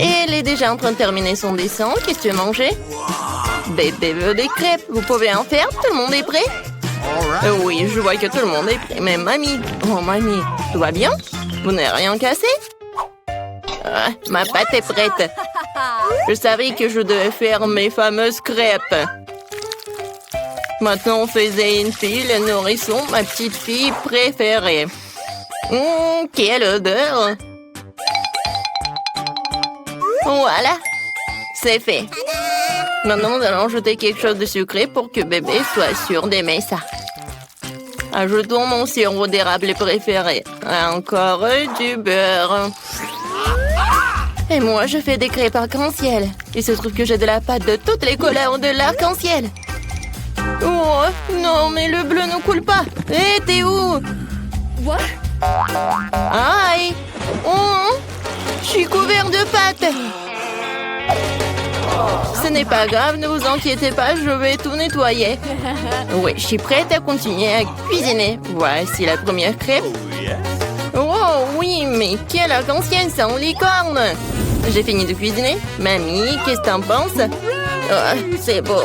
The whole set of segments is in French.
Elle est déjà en train de terminer son dessin. Qu'est-ce que tu veux manger? Bébé veut des crêpes. Vous pouvez en faire? Tout le monde est prêt? Oui, je vois que tout le monde est prêt. Mais mamie, oh mamie, tout va bien? Vous n'avez rien cassé? Ah, ma pâte est prête. Je savais que je devais faire mes fameuses crêpes. Maintenant, on faisait une fille, le nourrisson, ma petite fille préférée. Quelle odeur! Voilà, c'est fait. Maintenant, nous allons ajouter quelque chose de sucré pour que bébé soit sûr d'aimer ça. Ajoutons mon sirop d'érable préféré. Encore du beurre. Et moi, je fais des crêpes arc-en-ciel. Il se trouve que j'ai de la pâte de toutes les couleurs de l'arc-en-ciel. Oh, non, mais le bleu ne coule pas. Hé, t'es où? What? Aïe! Oh, je suis couvert de pâte. Ce n'est pas grave, ne vous inquiétez pas, je vais tout nettoyer. Oui, je suis prête à continuer à cuisiner. Voici la première crêpe. Oh oui, mais quelle arc-en-ciel sans licorne! J'ai fini de cuisiner. Mamie, qu'est-ce que t'en penses? Oh, c'est beau.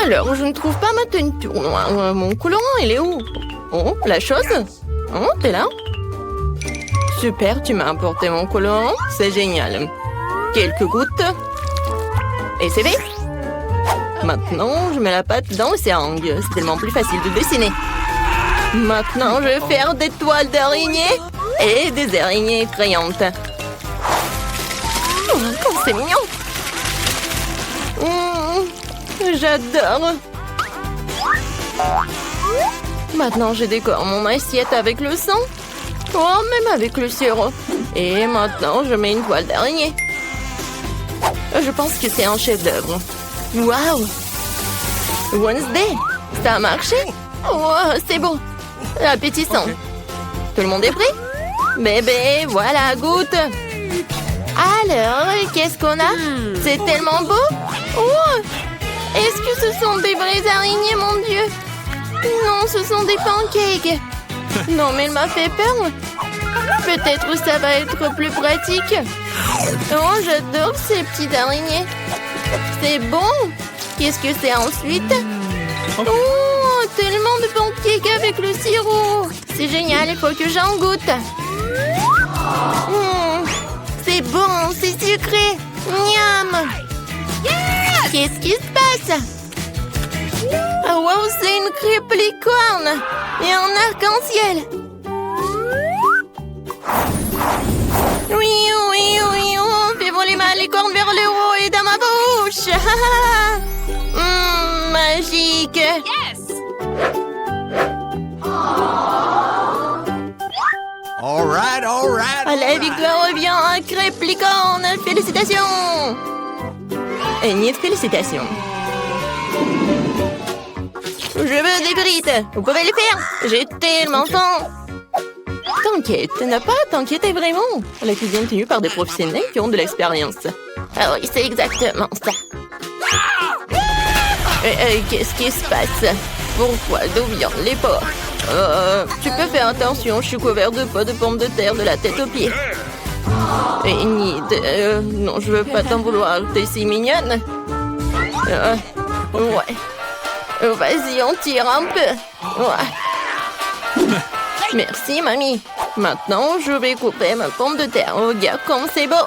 Alors, je ne trouve pas ma teinture noire. Mon colorant, il est où? Oh, la chose? Oh, t'es là? Super, tu m'as apporté mon colorant. C'est génial. Quelques gouttes. Et c'est fait. Maintenant, je mets la pâte dans le seringue. C'est tellement plus facile de dessiner. Maintenant, je vais faire des toiles d'araignées et des araignées effrayantes. Oh, comme c'est mignon! J'adore! Maintenant, je décore mon assiette avec le sang. Oh, même avec le sirop. Et maintenant, je mets une toile d'araignée. Je pense que c'est un chef-d'œuvre. Waouh! Wednesday, ça a marché? Oh, c'est bon. Appétissant. Okay. Tout le monde est prêt? Bébé, voilà, goûte. Alors, qu'est-ce qu'on a? C'est tellement beau. Oh! Est-ce que ce sont des vraies araignées, mon Dieu? Non, ce sont des pancakes. Non, mais elle m'a fait peur. Peut-être ça va être plus pratique. Oh, j'adore ces petites araignées. C'est bon. Qu'est-ce que c'est ensuite? Oh, tellement de pancakes avec le sirop. C'est génial, il faut que j'en goûte. C'est bon, c'est sucré. Miam. Qu'est-ce qui se passe? Oh, wow, c'est une crêpe licorne et un arc-en-ciel. Oui, oui, oui, on fait voler ma licorne vers le haut et dans ma bouche. Magique. Yes! All right, all right. La victoire revient à crêpe licorne. Félicitations. Et ni de félicitations. Je veux des frites. Vous pouvez les faire. J'ai tellement faim. T'inquiète, n'a pas à t'inquiéter vraiment. La cuisine est tenue par des professionnels qui ont de l'expérience. Ah oui, c'est exactement ça. Qu'est-ce qui se passe? Pourquoi? D'où viennent les porcs? Tu peux faire attention, je suis couvert de pots de pommes de terre de la tête aux pieds. Et ni de... non, je veux pas t'en vouloir, t'es si mignonne. Ouais. Vas-y, on tire un peu. Ouais. Merci, mamie. Maintenant, je vais couper ma pomme de terre. Regarde comme c'est beau.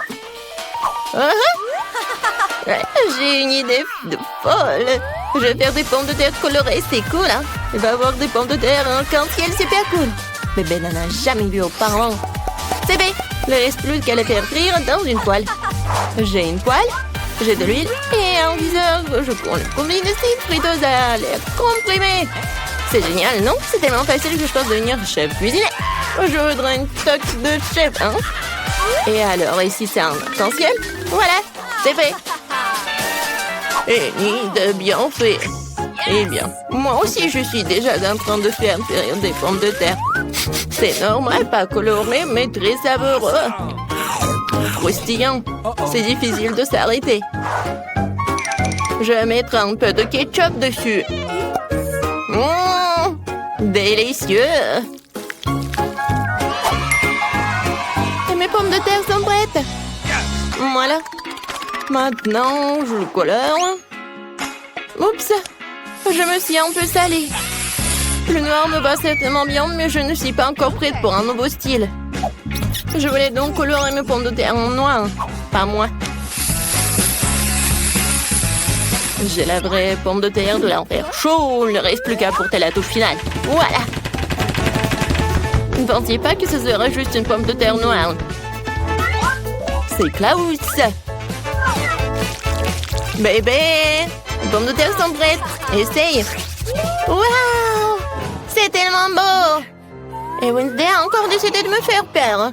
Ouais, j'ai une idée de folle. Je vais faire des pommes de terre colorées, c'est cool, hein? Il va y avoir des pommes de terre en arc-en-ciel, super cool. Bébé n'en a jamais vu auparavant. C'est bien. Il ne reste plus qu'à les faire frire dans une poêle. J'ai une poêle, j'ai de l'huile et un viseur. Je prends le combine de friteuse à l'air comprimé. C'est génial, non? C'est tellement facile que je pense devenir chef cuisinier. Je voudrais une toque de chef, hein? Et alors, ici, c'est un arc-en-ciel. Voilà, c'est fait. Et ni de bien fait. Eh bien, moi aussi, je suis déjà en train de faire frire des pommes de terre. C'est normal, pas coloré, mais très savoureux. Croustillant. C'est difficile de s'arrêter. Je vais mettre un peu de ketchup dessus. Délicieux. Et mes pommes pommes de terre sont prêtes. Voilà. Maintenant, je le colore. Oups, je me suis un peu salée. Le noir me va certainement bien, mais je ne suis pas encore prête pour un nouveau style. Je voulais donc colorer mes pommes de terre en noir. Pas moi. J'ai la vraie pomme de terre de l'enfer chaud. Il ne reste plus qu'à apporter la touche finale. Voilà. Ne pensiez pas que ce serait juste une pomme de terre noire. C'est Klaus. Bébé, les pommes de terre sont prêtes. Essaye. Waouh, c'est tellement beau. Et Wednesday a encore décidé de me faire peur.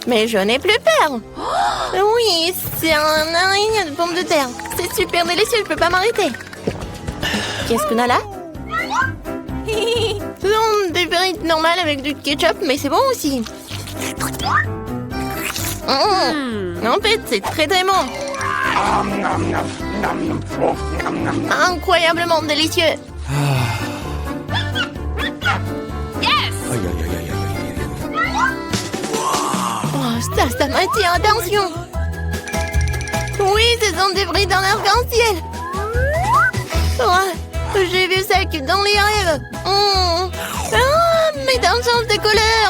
Mais je n'ai plus peur. Oui, c'est un araignée de pommes de terre. C'est super délicieux, je peux pas m'arrêter. Qu'est-ce qu'on a là? Ce sont des frites normales avec du ketchup, mais c'est bon aussi. En fait, c'est très très bon. Incroyablement délicieux. Oh, ça m'attire, attention. Oui, ce sont des frites en arc-en-ciel. Oh, j'ai vu ça que dans les rêves. Ah, mais dans le sens de couleur.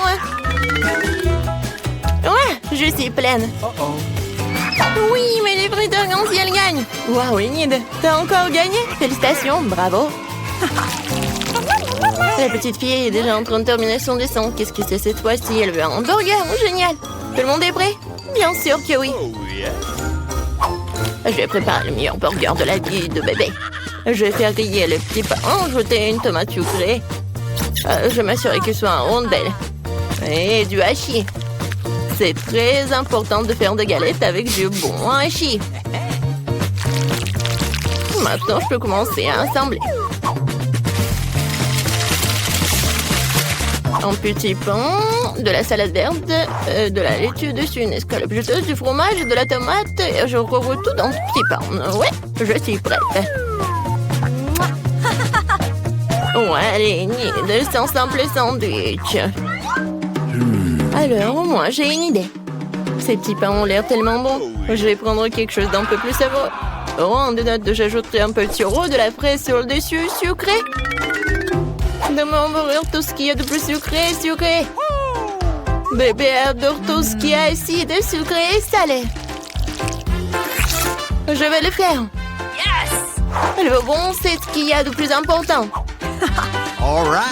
Ouais, je suis pleine. Oui, mais les frites arc-en-ciel gagnent. Waouh, Enid, t'as encore gagné. Félicitations, bravo. La petite fille est déjà en train de terminer son dessin. Qu'est-ce que c'est cette fois-ci? Elle veut un hamburger. Génial. Tout le monde est prêt? Bien sûr que oui. Je vais préparer le meilleur burger de la vie de bébé. Je vais faire griller le petit pain, ajouter une tomate sucrée. Je vais m'assurer qu'il soit en rondelle. Et du hachis. C'est très important de faire des galettes avec du bon hachis. Maintenant, je peux commencer à assembler. Un petit pain, de la salade verte, de la laitue dessus, une escalope juteuse, du fromage, de la tomate. Et je recouvre tout dans ce petit pain. Ouais, je suis prête. Ouais, allez, de son simple sandwich. Alors, moi, j'ai une idée. Ces petits pains ont l'air tellement bons. Je vais prendre quelque chose d'un peu plus savoureux. Oh, en dénote, j'ajouterai un peu de sirop, de la fraise sur le dessus, sucré. Dans mon burger, tout ce qu'il y a de plus sucré, sucré. Bébé adore tout ce qui est acide, sucré et salé. Je vais le faire. Le bon, c'est ce qu'il y a de plus important.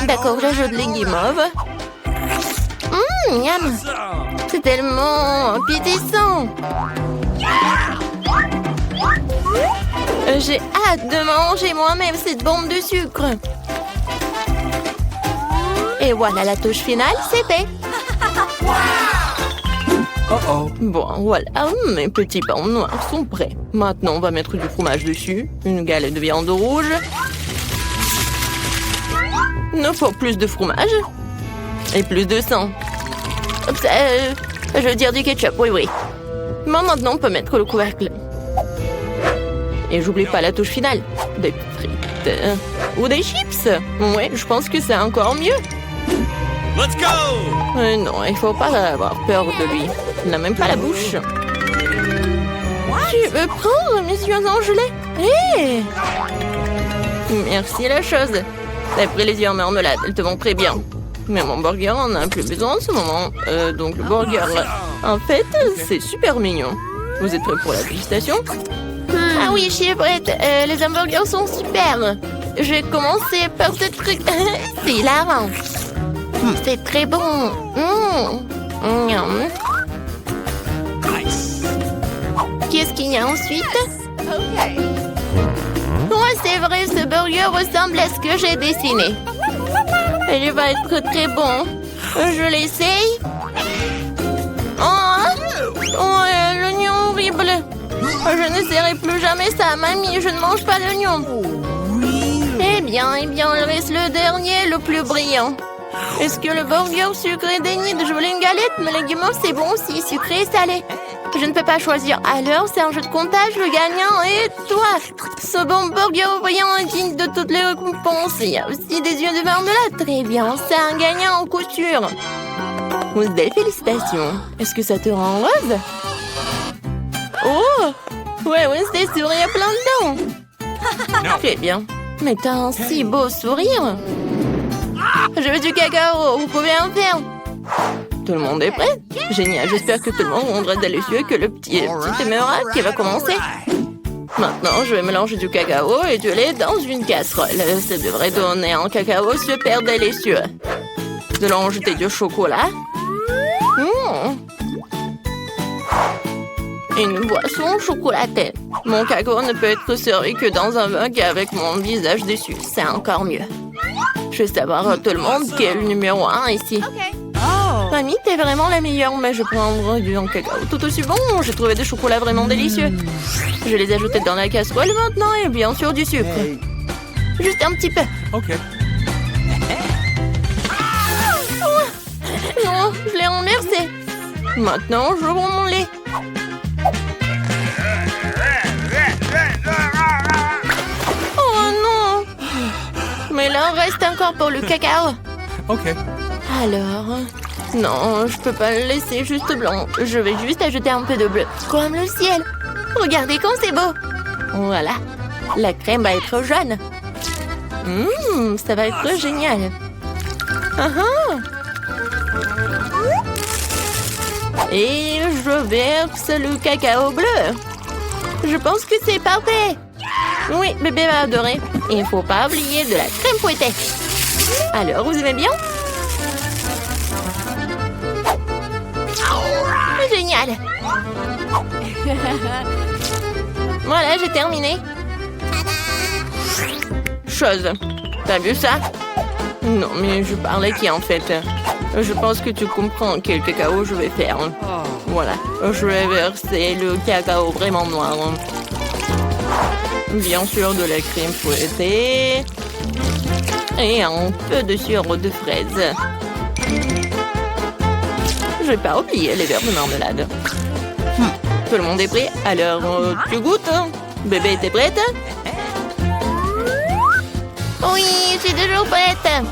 D'accord, j'ajoute les guimauves. Miam. C'est tellement appétissant. J'ai hâte de manger moi-même cette bombe de sucre. Et voilà la touche finale, c'est fait. Bon, voilà, mes petits pains noirs sont prêts. Maintenant, on va mettre du fromage dessus, une galette de viande rouge. Il nous faut plus de fromage et plus de sang. Je veux dire du ketchup, oui. Maintenant, on peut mettre le couvercle. Et j'oublie pas la touche finale. Des frites ou des chips. Ouais, je pense que c'est encore mieux. Let's go! Non, il faut pas avoir peur de lui. Il n'a même pas la bouche. Tu veux prendre mes yeux en gelée? Hé! Merci la chose. T'as pris les yeux en marmelade, elles te vont très bien. Mais mon burger en a plus besoin en ce moment. Donc le burger, en fait, c'est super mignon. Vous êtes prêts pour la dégustation? Ah oui, je suis prête. Les hamburgers sont super. Je vais commencer par ce truc. C'est hilarant. C'est très bon. Qu'est-ce qu'il y a ensuite? Ouais, c'est vrai, ce burger ressemble à ce que j'ai dessiné. Il va être très bon. Je l'essaye. Oh, l'oignon horrible. Je n'essaierai plus jamais ça, mamie. Je ne mange pas d'oignon. Eh bien, il reste le dernier, le plus brillant. Est-ce que le burger sucré d'Enid? Je voulais une galette, mais les guimauves, c'est bon aussi, sucré et salé. Je ne peux pas choisir. Alors, c'est un jeu de comptage, le gagnant est toi. Ce bon burger brillant est digne de toutes les récompenses. Il y a aussi des yeux de marmelade. Très bien, c'est un gagnant en coup sûr. Wednesday, félicitations. Est-ce que ça te rend heureuse? Oh! Ouais, Wednesday sourit à plein dedans. Très bien. Mais t'as un si beau sourire. Je veux du cacao, vous pouvez en faire. Tout le monde est prêt? Génial, j'espère que tout le monde rendra délicieux que le petit émeraude qui va commencer. Maintenant, je vais mélanger du cacao et du lait dans une casserole. Ça devrait donner un cacao super délicieux. Nous allons ajouter du chocolat. Une boisson chocolatée. Mon cacao ne peut être servi que dans un mug avec mon visage dessus. C'est encore mieux. Je veux savoir à tout le monde qui est le numéro 1 ici. Mamie, t'es vraiment la meilleure, mais je prendrai du cacao tout aussi bon. J'ai trouvé des chocolats vraiment délicieux. Je vais les ajouter dans la casserole maintenant et bien sûr du sucre. Juste un petit peu. OK. Non, je l'ai renversé. Maintenant, je prends mon lait. Oh non! Mais là, reste encore pour le cacao. OK. Alors... Non, je peux pas le laisser juste blanc. Je vais juste ajouter un peu de bleu. Comme le ciel. Regardez comme c'est beau. Voilà. La crème va être jaune. Ça va être génial. Et je verse le cacao bleu. Je pense que c'est parfait. Oui, bébé va adorer. Il ne faut pas oublier de la crème fouettée. Alors, vous aimez bien? Génial. Voilà, j'ai terminé. Chose. T'as vu ça? Non, mais je parlais qui en fait? Je pense que tu comprends quel cacao je vais faire. Voilà, je vais verser le cacao vraiment noir. Bien sûr, de la crème fouettée. Et un peu de sirop de fraise. Je vais pas oublier les verres de marmelade. Tout le monde est prêt? Alors, tu goûtes? Bébé, t'es prête? Oui, je suis toujours prête.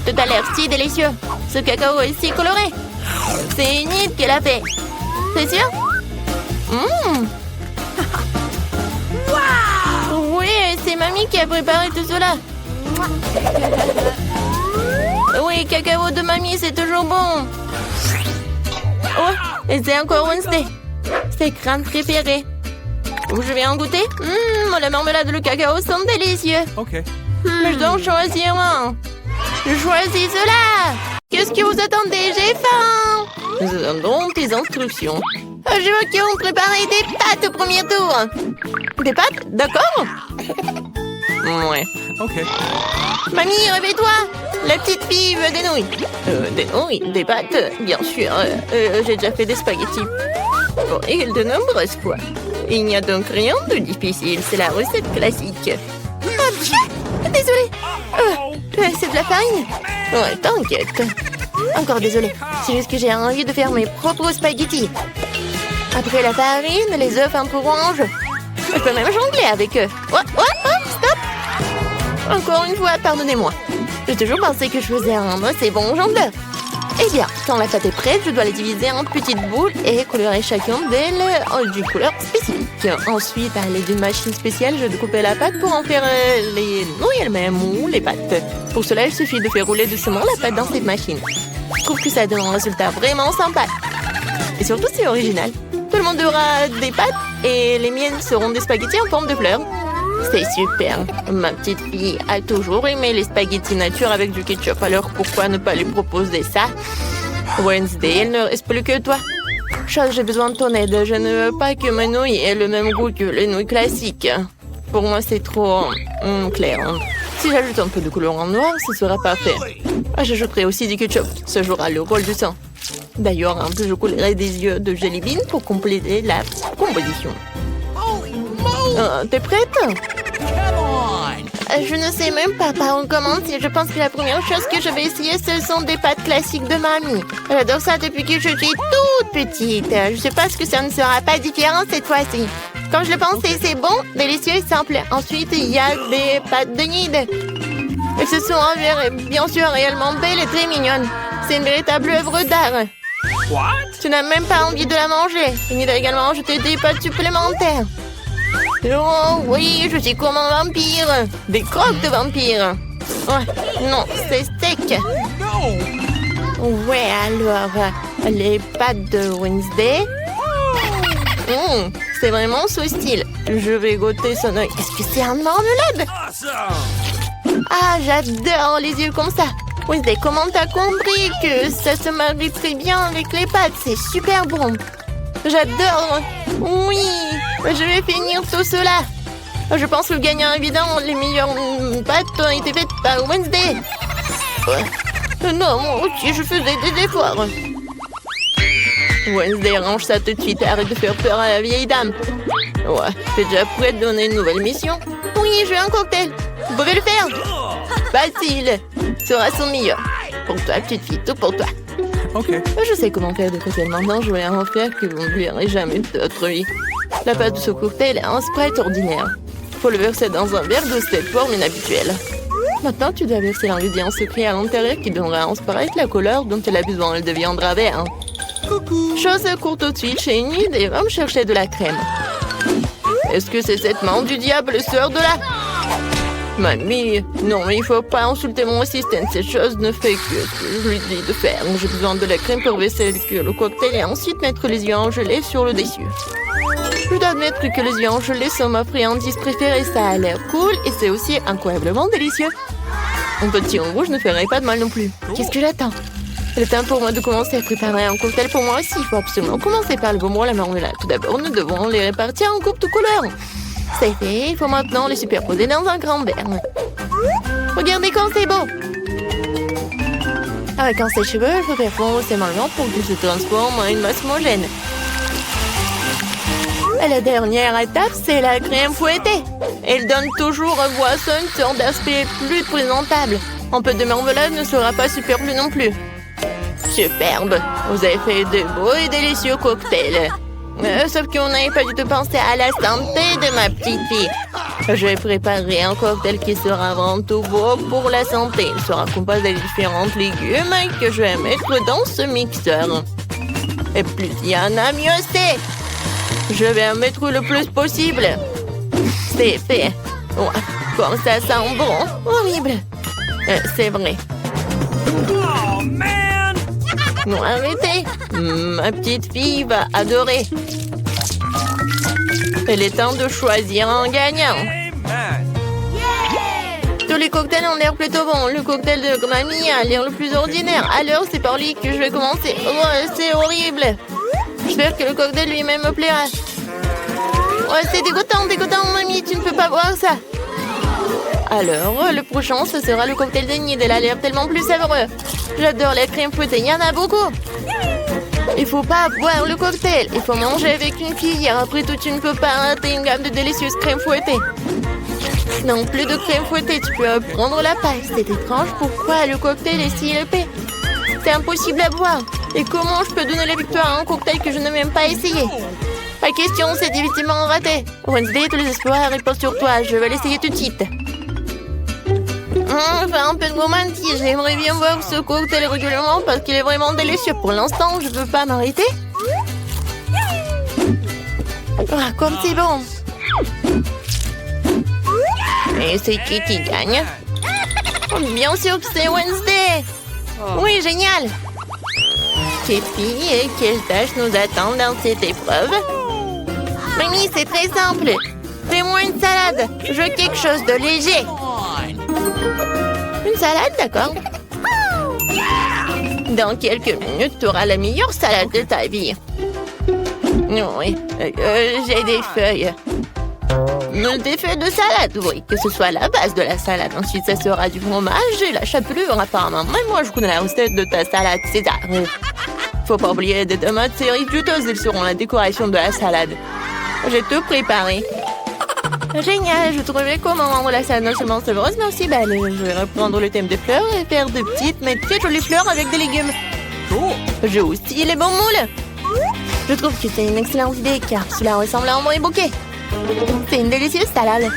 Tout a l'air si délicieux. Ce cacao est si coloré. C'est Enid qui l'a fait. C'est sûr? Oui, c'est mamie qui a préparé tout cela. Oui, cacao de mamie, c'est toujours bon. Oh, et c'est encore Wednesday. C'est crâne préféré. Je vais en goûter. La marmelade et le cacao sont délicieux. OK. Mais je dois en choisir un. Je choisis cela. Qu'est-ce que vous attendez? J'ai faim. Nous attendons tes instructions. Je veux qu'ils vont préparer des pâtes au premier tour. Des pâtes? D'accord. Ouais. OK. Mamie, réveille-toi. La petite fille veut des nouilles. Des nouilles? Des pâtes? Bien sûr. J'ai déjà fait des spaghettis. Bon, et de nombreuses fois. Il n'y a donc rien de difficile. C'est la recette classique. Désolée. C'est de la farine? Ouais, t'inquiète. Encore désolée. C'est juste que j'ai envie de faire mes propres spaghettis. Après la farine, les œufs un peu orange. Je peux même jongler avec eux. Oh, stop! Encore une fois, pardonnez-moi. J'ai toujours pensé que je faisais un assez bon jongleur. Eh bien, quand la pâte est prête, je dois la diviser en petites boules et colorer chacune d'elles d'une couleur spécifique. Ensuite, à l'aide d'une machine spéciale, je découpe la pâte pour en faire les nouilles elles-mêmes ou les pâtes. Pour cela, il suffit de faire rouler doucement la pâte dans cette machine. Je trouve que ça donne un résultat vraiment sympa. Et surtout, c'est original. Tout le monde aura des pâtes et les miennes seront des spaghettis en forme de fleurs. C'est super. Ma petite fille a toujours aimé les spaghettis nature avec du ketchup. Alors pourquoi ne pas lui proposer ça? Wednesday, il ne reste plus que toi. Chose, j'ai besoin de ton aide. Je ne veux pas que mes nouilles aient le même goût que les nouilles classiques. Pour moi, c'est trop clair. Si j'ajoute un peu de couleur en noir, ce sera parfait. J'ajouterai aussi du ketchup. Ça jouera le rôle du sang. D'ailleurs, un peu je coulerai des yeux de jelly bean pour compléter la composition. T'es prête? Je ne sais même pas par où commencer. Je pense que la première chose que je vais essayer, ce sont des pâtes classiques de mamie. J'adore ça depuis que je suis toute petite. Je sais pas ce que ça ne sera pas différent cette fois-ci. Comme je le pensais, c'est bon, délicieux et simple. Ensuite, il y a des pâtes de Nid. Elles se sont bien sûr réellement belles et très mignonnes. C'est une véritable œuvre d'art. What? Tu n'as même pas envie de la manger. Il doit également ajouter des pâtes supplémentaires. Oh oui, je suis comme un vampire. Des croques de vampire. Ouais, non, c'est sec. Ouais, alors, les pâtes de Wednesday. C'est vraiment ce style. Je vais goûter son œil. Est-ce que c'est un marmelade? Awesome! Ah, j'adore les yeux comme ça. Wednesday, comment t'as compris que ça se marie très bien avec les pâtes? C'est super bon. J'adore. Oui, je vais finir tout cela. Je pense que le gagnant évident, les meilleures pâtes ont été faites par Wednesday. Non, moi aussi, je faisais des efforts. Wednesday, range ça tout de suite. Arrête de faire peur à la vieille dame. Ouais, t'es déjà prête à donner une nouvelle mission? Oui, je veux un cocktail. Vous pouvez le faire? Facile. Sera son meilleur. Pour toi, petite fille, tout pour toi. Ok. Je sais comment faire des cocktails maintenant. Je vais en faire que vous ne verrez jamais de votre vie. La pâte de ce cocktail est un Sprite ordinaire. Faut le verser dans un verre de cette forme inhabituelle. Maintenant, tu dois verser l'ingrédient secret à l'intérieur qui donnera en Sprite la couleur dont elle a besoin. Elle deviendra vert. Coucou. Chose court tout de suite chez Enid et va me chercher de la crème. Est-ce que c'est cette main du diable sort de là? Mamie, non, mais il faut pas insulter mon assistant. Cette chose ne fait que ce que je lui dis de faire. J'ai besoin de la crème pour verser le cocktail et ensuite mettre les yeux en gelée sur le dessus. Je dois admettre que les yeux en gelée sont ma friandise préférée. Ça a l'air cool et c'est aussi incroyablement délicieux. Un petit rouge ne ferait pas de mal non plus. Qu'est-ce que j'attends? C'est le temps pour moi de commencer à préparer un cocktail pour moi aussi. Il faut absolument commencer par le bonbon et la marmelade. Tout d'abord, nous devons les répartir en coupes de couleur. C'est fait, il faut maintenant les superposer dans un grand verre. Regardez comme c'est beau! Avec un sèche-cheveux, il faut faire fondre ces marmelades pour qu'ils se transforment en une masse homogène. Et la dernière étape, c'est la crème fouettée. Elle donne toujours aux boissons une sorte d'aspect plus présentable. Un peu de marmelade ne sera pas superflu non plus. Superbe! Vous avez fait de beaux et délicieux cocktails. Sauf qu'on n'avait pas du tout pensé à la santé de ma petite fille. Je vais préparer un cocktail qui sera avant tout beau pour la santé. Il sera composé de différents légumes que je vais mettre dans ce mixeur. Et plus il y en a, mieux c'est. Je vais en mettre le plus possible. C'est fait. Ouais, comme ça sent bon. Horrible. C'est vrai. Oh, man! Non, arrêtez. Ma petite fille va adorer. Il est temps de choisir un gagnant. Amen! Tous les cocktails ont l'air plutôt bons. Le cocktail de mamie a l'air le plus ordinaire. Alors, c'est par lui que je vais commencer. Oh, c'est horrible. J'espère que le cocktail lui-même me plaira. Ouais, c'est dégoûtant, mamie. Tu ne peux pas boire ça. Alors, le prochain, ce sera le cocktail d'Enid. Elle a l'air tellement plus savoureux. J'adore la crème fouettée. Il y en a beaucoup. Il faut pas boire le cocktail. Il faut manger avec une cuillère. Après tout, tu ne peux pas rater une gamme de délicieuses crèmes fouettées. Non, plus de crème fouettée. Tu peux prendre la paille. C'est étrange. Pourquoi le cocktail est si épais? C'est impossible à boire. Et comment je peux donner la victoire à un cocktail que je n'ai même pas essayé? La question, c'est difficilement raté. Wednesday, tous les espoirs reposent sur toi. Je vais l'essayer tout de suite. Enfin, un peu de romantisme. J'aimerais bien voir ce cocktail régulièrement parce qu'il est vraiment délicieux. Pour l'instant, je ne peux pas m'arrêter. Ah, comme c'est bon. Et c'est qui gagne? Bien sûr que c'est Wednesday. Oui, génial. Petite fille, et quelle tâche nous attend dans cette épreuve? Mamie, c'est très simple. Fais-moi une salade. Je veux quelque chose de léger. Une salade, d'accord. Dans quelques minutes, tu auras la meilleure salade de ta vie. Oui, j'ai des feuilles. Des feuilles de salade, oui, que ce soit la base de la salade. Ensuite, ça sera du fromage et la chapelure, apparemment. Même moi, je connais la recette de ta salade César. Faut pas oublier des tomates cerises juteuses, elles seront la décoration de la salade. J'ai tout préparé. Génial, je trouvais comment rendre la salade non seulement savoureuse, mais aussi belle. Je vais reprendre le thème des fleurs et faire de petites, mais très jolies fleurs avec des légumes. J'ai aussi les bons moules. Je trouve que c'est une excellente idée, car cela ressemble à un vrai bouquet. C'est une délicieuse salade.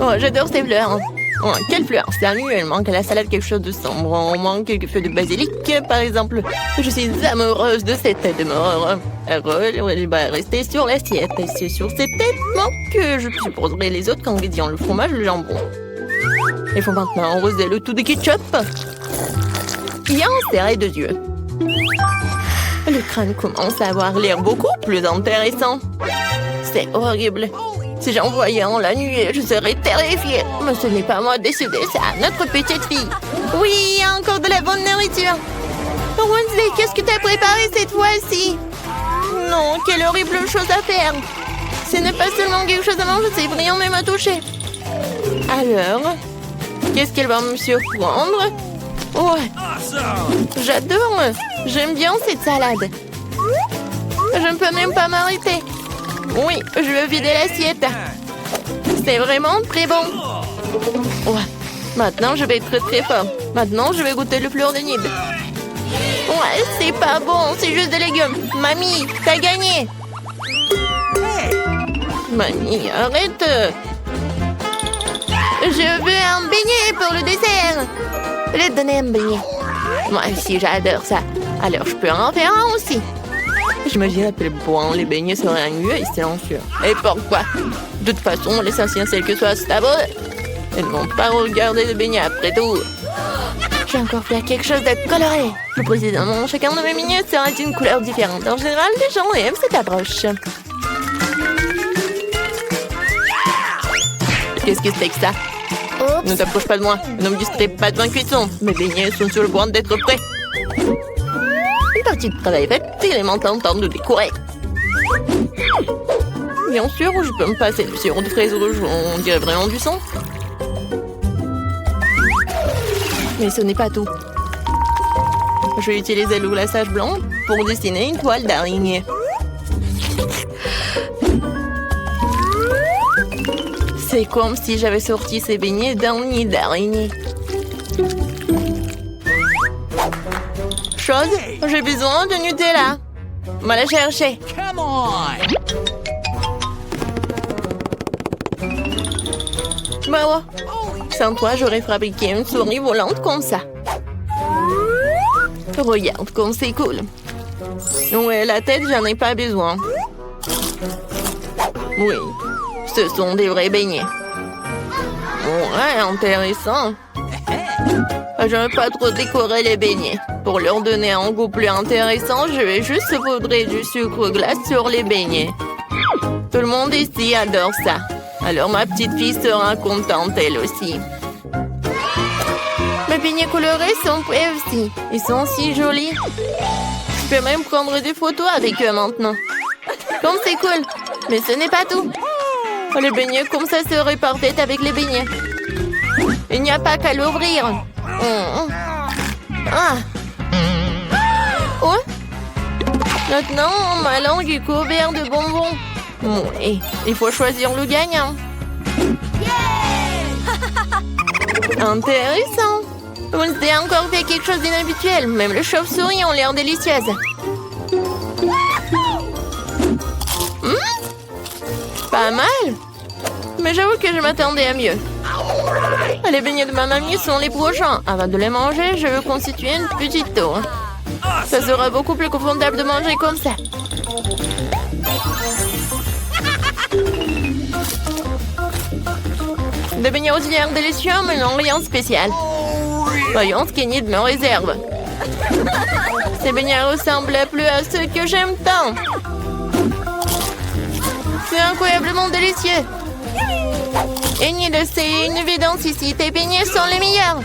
Oh, j'adore ces fleurs. Oh, quelle fleur! Sérieux, elle manque à la salade quelque chose de sombre. On manque quelques feuilles de basilic, par exemple. Je suis amoureuse de cette tête de mort. Elle va rester sur l'assiette. Et c'est sur cette tête que je supposerai les autres ingrédients, le fromage, le jambon. Il faut maintenant arroser le tout de ketchup. Et en serrer 2 yeux. Le crâne commence à avoir l'air beaucoup plus intéressant. C'est horrible. Si j'en voyais en la nuit, je serais terrifiée. Mais ce n'est pas moi de décider, c'est à notre petite fille. Oui, il y a encore de la bonne nourriture. Wednesday, qu'est-ce que tu as préparé cette fois-ci? Non, quelle horrible chose à faire. Ce n'est pas seulement quelque chose à manger, c'est brillant même à toucher. Alors, qu'est-ce qu'elle va me surprendre? Ouais, j'adore. J'aime bien cette salade. Je ne peux même pas m'arrêter. Oui, je veux vider l'assiette. C'est vraiment très bon. Ouais, maintenant je vais être très fort. Maintenant, je vais goûter le fleur de nid. Ouais, c'est pas bon, c'est juste des légumes. Mamie, t'as gagné. Mamie, arrête. Je veux un beignet pour le dessert. Je vais te donner un beignet. Moi aussi, j'adore ça. Alors, je peux en faire un aussi. J'imagine à quel point les beignets seraient ennuyeux et silencieux. Et pourquoi? De toute façon, l'essentiel c'est que ce soit stable. Elles n'ont pas regardé les beignets après tout. J'ai encore fait quelque chose de coloré. Plus précisément, chacun de mes beignets sera d'une couleur différente. En général, les gens aiment cette approche. Qu'est-ce que c'est que ça? Ne t'approche pas de moi. Ne me distrais pas devant cuisson. Mes beignets sont sur le point d'être prêts. Une partie de travail faite, il est maintenant temps de décorer. Bien sûr, je peux me passer de sirop de fraise rouge, on dirait vraiment du sang. Mais ce n'est pas tout. Je vais utiliser le glaçage blanc pour dessiner une toile d'araignée. C'est comme si j'avais sorti ces beignets d'un nid d'araignée. Chose, j'ai besoin de Nutella. Va la chercher. Come on! Bah ouais. Sans toi, j'aurais fabriqué une souris volante comme ça. Regarde comme c'est cool. Ouais, la tête, j'en ai pas besoin. Oui, ce sont des vrais beignets. Ouais, intéressant. Je ne veux pas trop décorer les beignets. Pour leur donner un goût plus intéressant, je vais juste saupoudrer du sucre glace sur les beignets. Tout le monde ici adore ça. Alors ma petite fille sera contente elle aussi. Mes beignets colorés sont prêts aussi. Ils sont si jolis. Je peux même prendre des photos avec eux maintenant. Comme c'est cool. Mais ce n'est pas tout. Les beignets comme ça se répartent avec les beignets. Il n'y a pas qu'à l'ouvrir. Ah. Ouais. Maintenant, ma langue est couverte de bonbons. Et il faut choisir le gagnant. Intéressant. Vous avez encore fait quelque chose d'inhabituel. Même les chauves-souris ont l'air délicieuses. Pas mal. Mais j'avoue que je m'attendais à mieux. Les beignets de ma mamie sont les prochains. Avant de les manger, je veux constituer une petite tour. Ça sera beaucoup plus confortable de manger comme ça. Des beignets aux œufs délicieux, mais non rien de spécial. Voyons ce qu'Enid me réserve. Ces beignets ressemblent plus à ceux que j'aime tant. C'est incroyablement délicieux. Enid, c'est une évidence ici. Tes beignets sont les meilleurs.